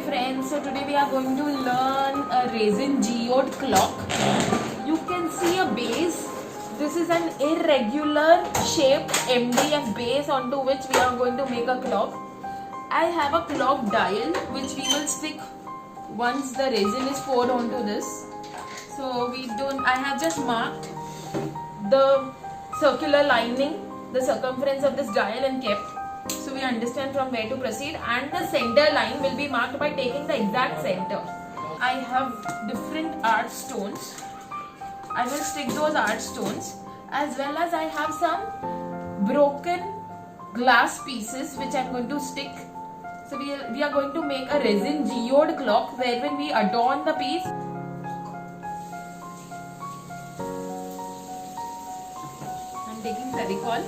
friends, so today we are going to learn a resin geode clock. You can see a base. This is an irregular shaped MDF base onto which we are going to make a clock. I have a clock dial which we will stick once the resin is poured onto this. So I have just marked the circular lining, the circumference of this dial and kept. So we understand from where to proceed, and the center line will be marked by taking the exact center. I have different art stones. I will stick those art stones, as well as I have some broken glass pieces which I am going to stick. So we are going to make a resin geode clock where when we adorn the piece, I am taking Fevicol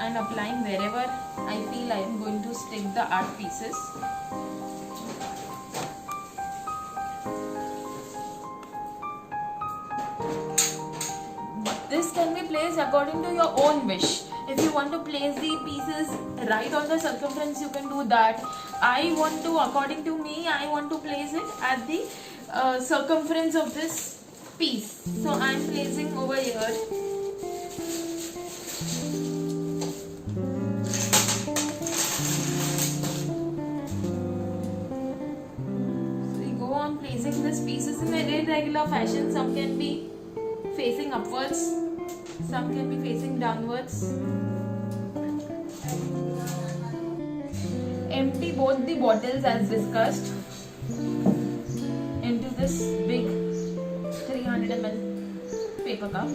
and applying wherever I feel I am going to stick the art pieces. This can be placed according to your own wish. If you want to place the pieces right on the circumference, you can do that. According to me, I want to place it at the circumference of this piece. So I am placing over here. Placing these pieces in an irregular fashion. Some can be facing upwards, some can be facing downwards. Empty both the bottles as discussed into this big 300 ml paper cup.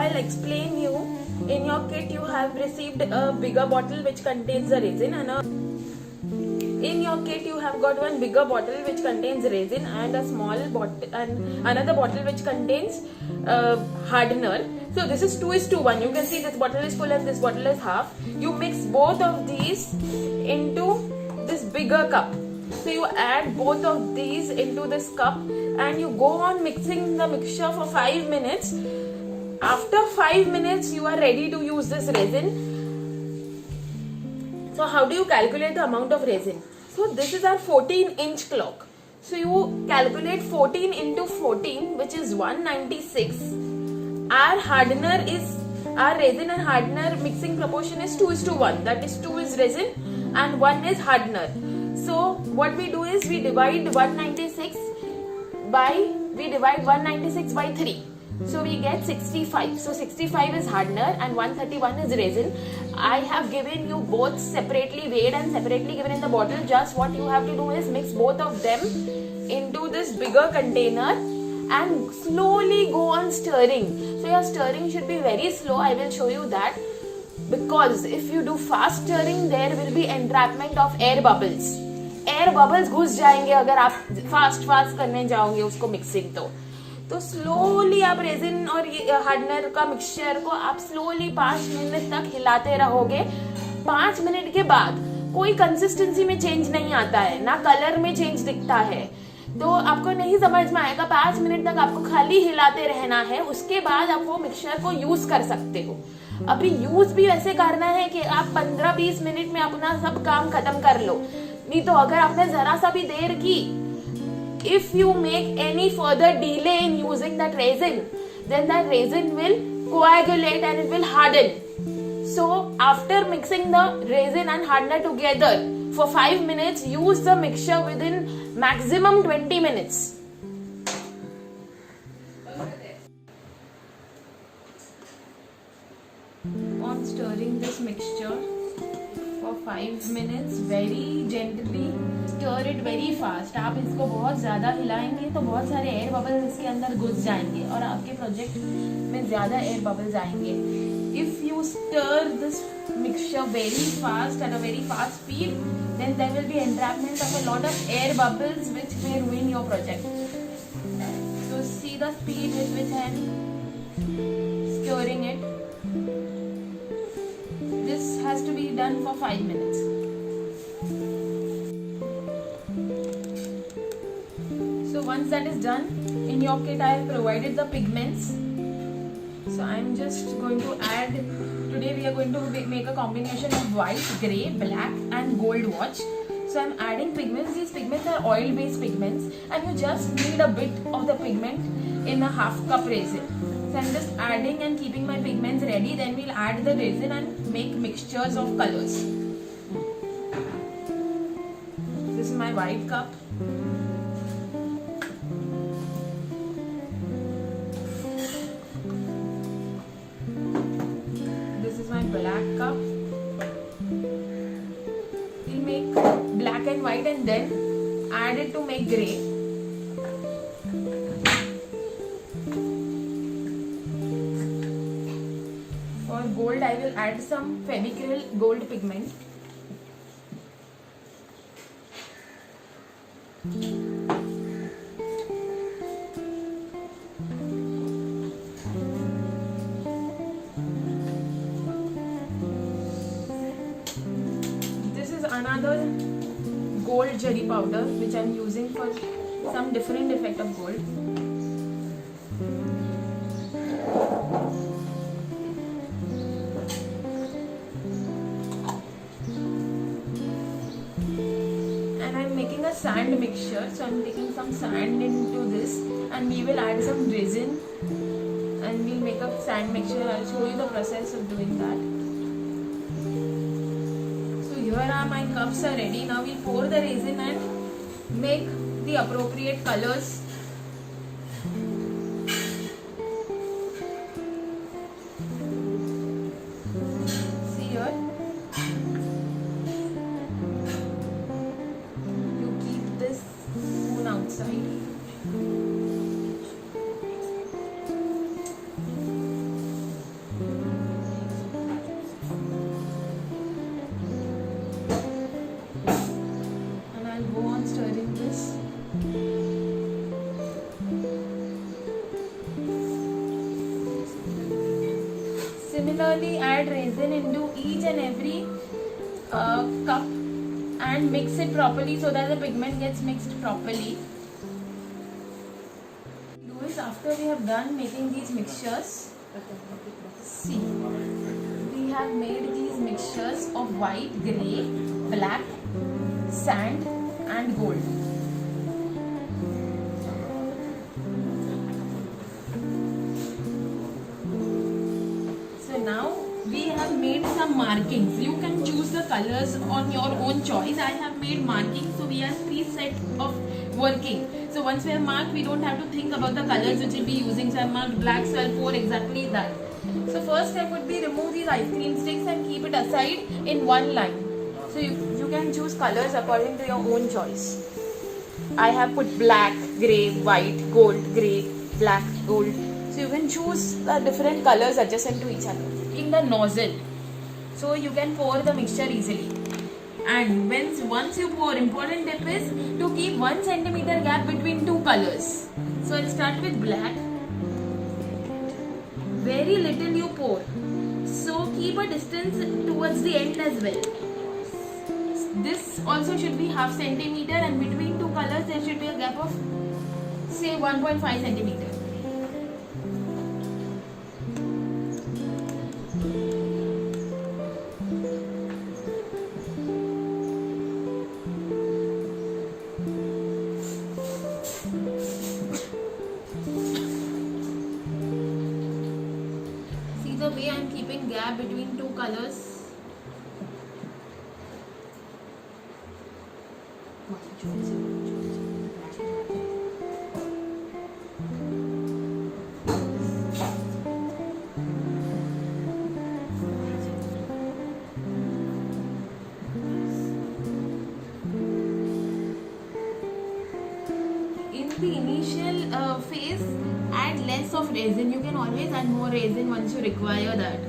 I'll explain you. In your kit you have received a bigger bottle which contains the resin, in your kit you have got one bigger bottle which contains resin and a small bottle and another bottle which contains hardener. So this is 2:1. You can see this bottle is full and this bottle is half. You mix both of these into this bigger cup. So you add both of these into this cup and you go on mixing the mixture for 5 minutes. After 5 minutes, you are ready to use this resin. So how do you calculate the amount of resin? So this is our 14-inch clock. So you calculate 14 into 14, which is 196. Our resin and hardener mixing proportion is 2:1. That is 2 is resin and 1 is hardener. So what we do is we divide 196 by 3. So we get 65. So 65 is hardener and 131 is resin. I have given you both separately weighed and separately given in the bottle. Just what you have to do is mix both of them into this bigger container and slowly go on stirring. So your stirring should be very slow. I will show you that, because if you do fast stirring, there will be entrapment of air bubbles. Air bubbles घुस जाएंगे अगर आप fast करने जाओगे उसको mixing. तो slowly आप resin और हार्डनर का मिक्सचर को आप स्लोली 5 मिनट तक हिलाते रहोगे. 5 मिनट के बाद कोई कंसिस्टेंसी में चेंज नहीं आता है, ना कलर में चेंज दिखता है. तो आपको नहीं समझ में आएगा. 5 मिनट तक आपको खाली हिलाते रहना है. उसके बाद आप वो मिक्सचर को यूज कर सकते हो. अभी यूज भी वैसे करना है कि आप 15-20 मिनट में अपना सब काम खत्म कर लो. नहीं तो अगर आपने जरा सा भी देर की, if you make any further delay in using that resin, then that resin will coagulate and it will harden. So after mixing the resin and hardener together for 5 minutes, use the mixture within maximum 20 minutes. On stirring this mixture for 5 minutes, very gently stir it very fast. आप इसको बहुत ज़्यादा हिलाएंगे तो बहुत सारे air bubbles इसके अंदर घुस जाएंगे और आपके प्रोजेक्ट में ज़्यादा एयर बबल्स आएंगे. If you stir this mixture very fast at a very fast speed, then there will be entrapment of a lot of air bubbles which may ruin your project. So see the speed with which I am curing it. This has to be done for 5 minutes. So once that is done, in your kit I have provided the pigments. So I am just going to add, today we are going to make a combination of white, grey, black and gold watch. So I am adding pigments. These pigments are oil based pigments and you just need a bit of the pigment in a half cup resin. So I am just adding and keeping my pigments ready. Then we'll add the resin and make mixtures of colors. This is my white cup. This is my black cup. We'll make black and white and then add it to make grey. For gold I will add some Fevicryl gold pigment. This is another gold jerry powder which I am using for some different effect of gold. And I am making a sand mixture, so I am taking some sand into this and we will add some resin and we'll make a sand mixture. I will show you the process of doing that. Here are my cups are ready. Now we'll pour the resin and make the appropriate colors. See here. You keep this spoon outside. Stirring this. Similarly, add resin into each and every cup and mix it properly so that the pigment gets mixed properly. Do is after we have done making these mixtures. See, we have made these mixtures of white, grey, black, sand and gold. So now we have made some markings. You can choose the colors on your own choice. I have made markings, so we have 3 sets of working. So once we have marked, we don't have to think about the colors which we'll be using. So I have marked black, so I'll pour exactly that. So first step would be remove these ice cream sticks and keep it aside in one line. So you can choose colors according to your own choice. I have put black, grey, white, gold, grey, black, gold. So you can choose the different colors adjacent to each other. In the nozzle, so you can pour the mixture easily. And once you pour, important tip is to keep 1 centimeter gap between 2 colors. So I'll start with black. Very little you pour. So keep a distance towards the end as well. This also should be half centimeter and between 2 colors there should be a gap of say 1.5 centimeter. See the way I am keeping gap between 2 colors. In the initial phase, add less of resin. You can always add more resin once you require that.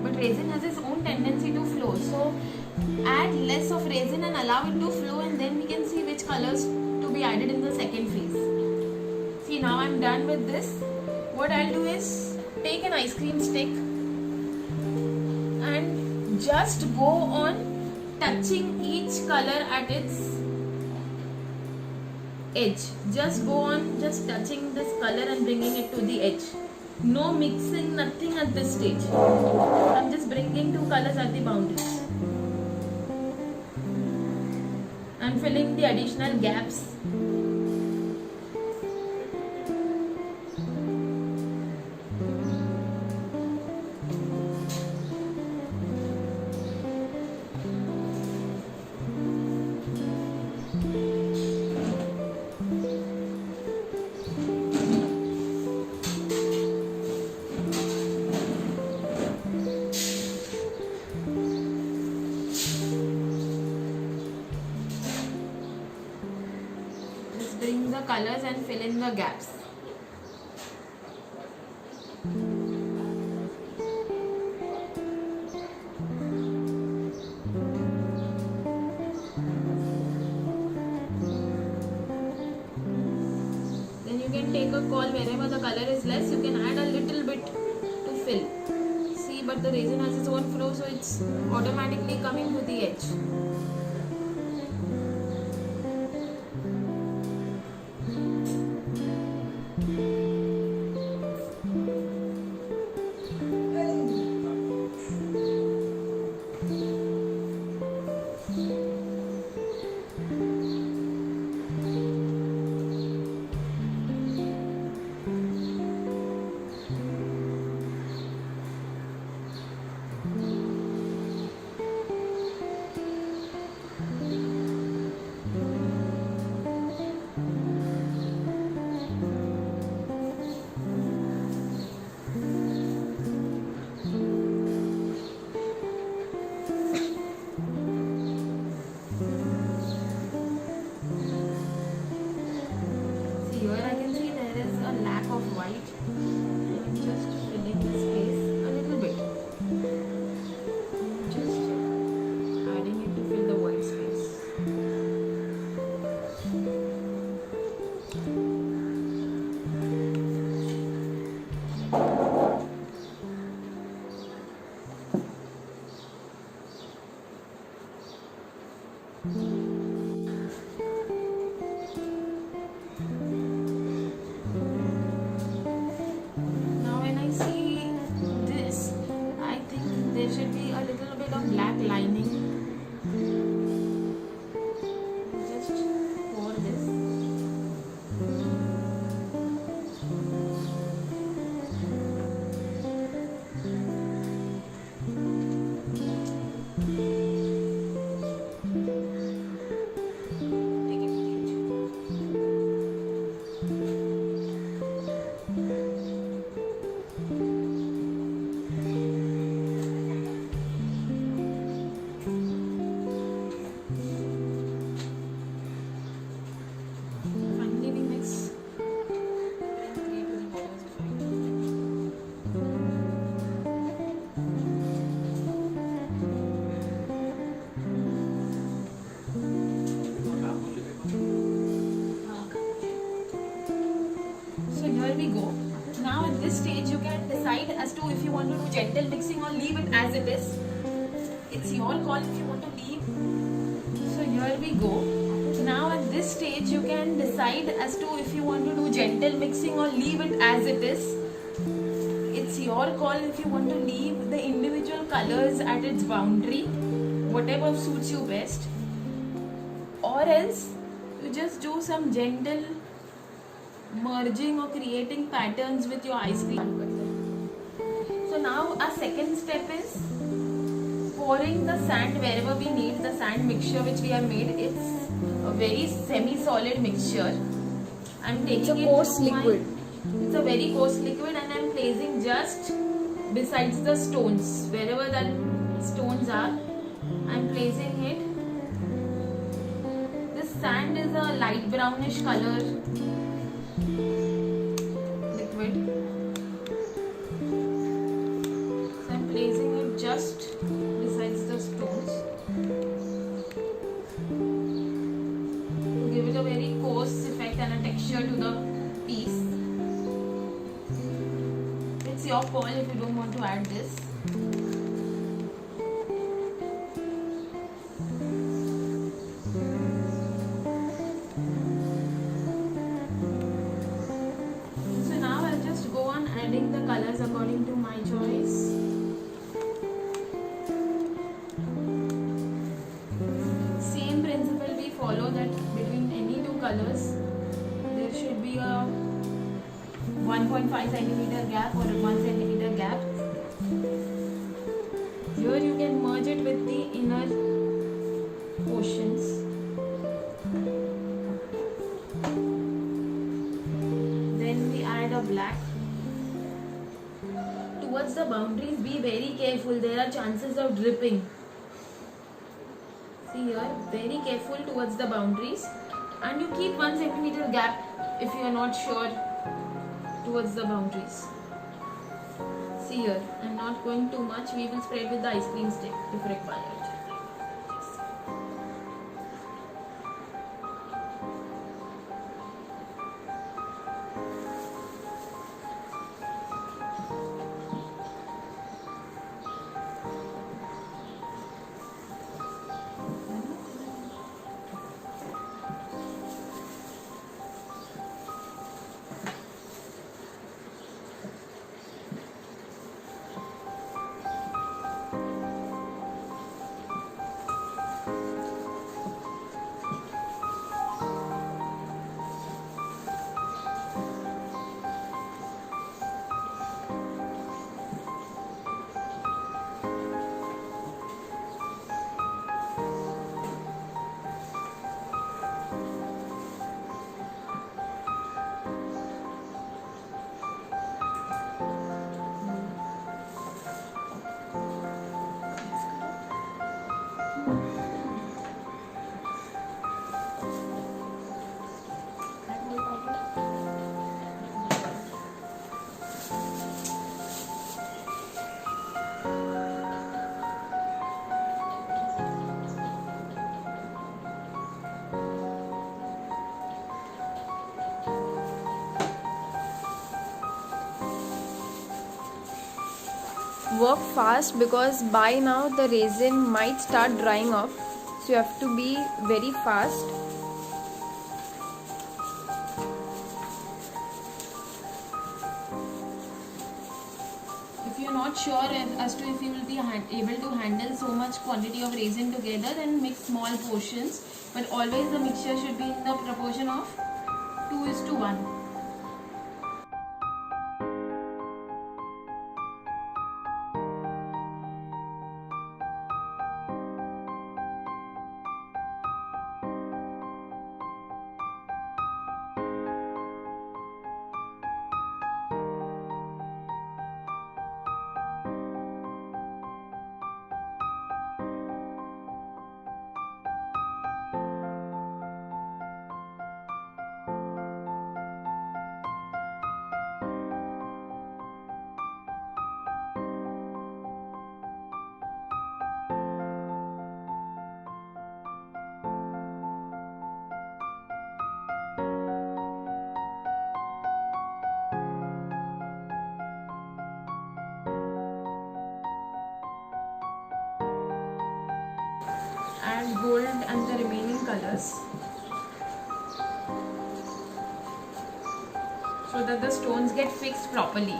But resin has its own tendency to flow. So add less of resin and allow it to flow, and then we can see which colors to be added in the second phase. See, now I'm done with this. What I'll do is take an ice cream stick and just go on touching each color at its edge. Just go on just touching this color and bringing it to the edge. No mixing, nothing at this stage. I'm just bringing two colors at the boundaries and filling the additional gaps. Bring the colors and fill in the gaps. Then you can take a call wherever the color is less, you can add a little bit to fill. See, but the resin has its own flow, so it's automatically coming to the edge. Here I can see there is a lack of white. I'm just filling the space a little bit. Just adding it to fill the white space. Now when I see this, I think there should be a little bit of black lining. Just pour this. Finally we mix. So here we go. Now at this stage you can decide as to if you want to do gentle mixing or leave it as it is. It's your call if you want to leave. So here we go. Now at this stage you can decide as to if you want to do gentle mixing or leave it as it is. It's your call if you want to leave the individual colors at its boundary, whatever suits you best, or else you just do some gentle merging or creating patterns with your ice cream. So now our second step is pouring the sand wherever we need. The sand mixture which we have made, it's a very semi-solid mixture. I'm taking It's a coarse liquid. It's a very coarse liquid, and I'm placing just besides the stones. Wherever the stones are, I'm placing it. This sand is a light brownish color liquid. So I'm placing it just besides the stones to give it a very coarse effect and a texture to the piece. It's it's your call if you don't want to add this. So now I'll just go on adding the colors according to my choice. Same principle we follow, that between any two colors there should be a 1.5 centimeter gap or a 1 centimeter gap. Here you can merge it with the inner portions. Then we add a black. Towards the boundaries, be very careful, there are chances of dripping. See here, very careful towards the boundaries, and you keep 1 centimeter gap if you are not sure towards the boundaries. See here, I am not going too much, we will spread with the ice cream stick if required. Work fast because by now the resin might start drying off, so you have to be very fast. If you are not sure as to if you will be able to handle so much quantity of resin together, then mix small portions, but always the mixture should be in the proportion of 2:1. Add gold and the remaining colors so that the stones get fixed properly.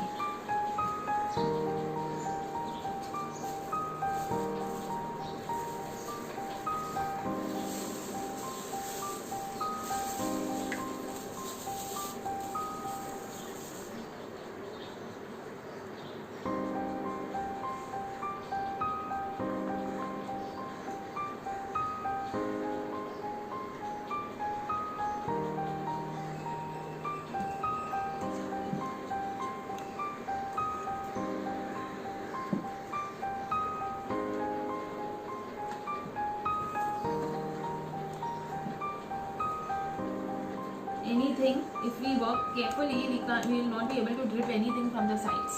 Anything, if we work carefully, we will not be able to drip anything from the sides.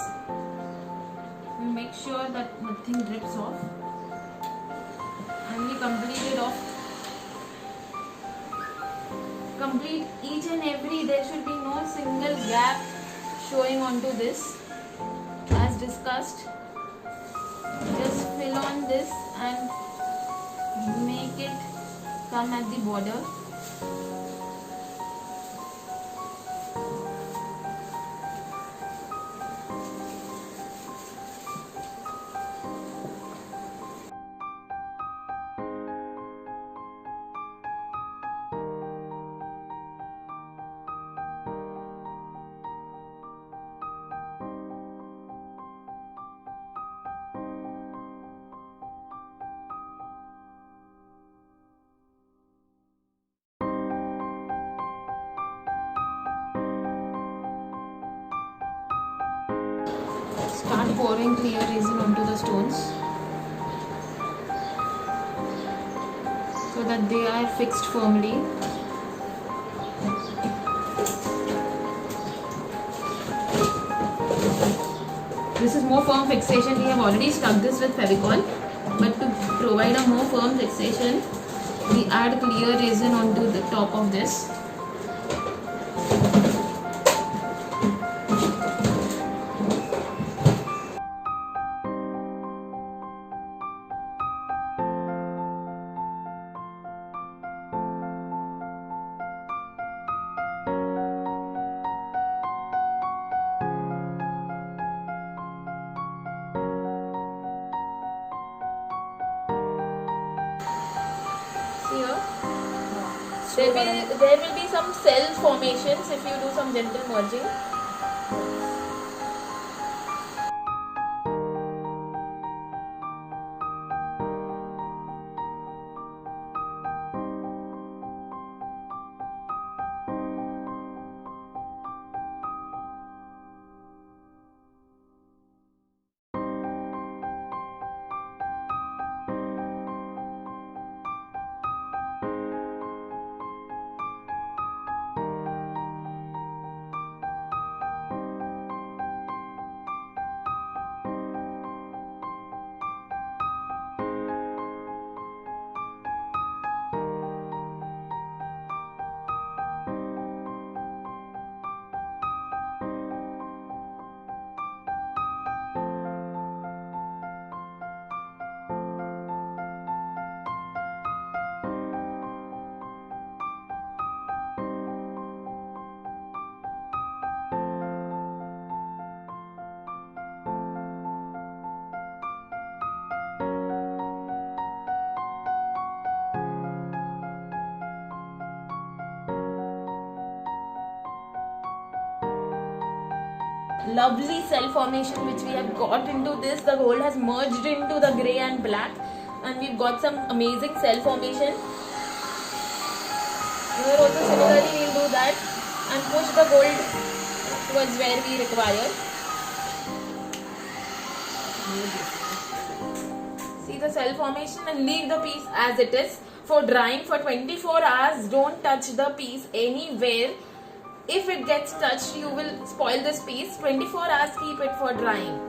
We make sure that nothing drips off, and we complete each and every. There should be no single gap showing onto this. discussed, just fill on this and make it come at the border. Start pouring clear resin onto the stones so that they are fixed firmly. This is more firm fixation. We have already stuck this with Fevicol, but to provide a more firm fixation, we add clear resin onto the top of this. Here, there will be some cell formations if you do some gentle merging. Lovely cell formation which we have got into this. The gold has merged into the grey and black, and we've got some amazing cell formation. Here also similarly we'll do that and push the gold towards where we require. See the cell formation and leave the piece as it is for drying for 24 hours. Don't touch the piece anywhere. If it gets touched, you will spoil this piece. 24 hours keep it for drying.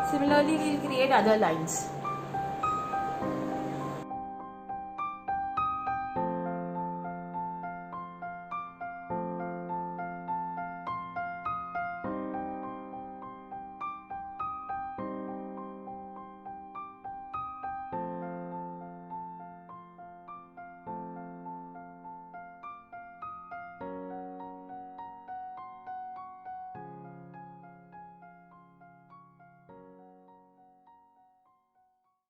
Similarly, we'll create other lines.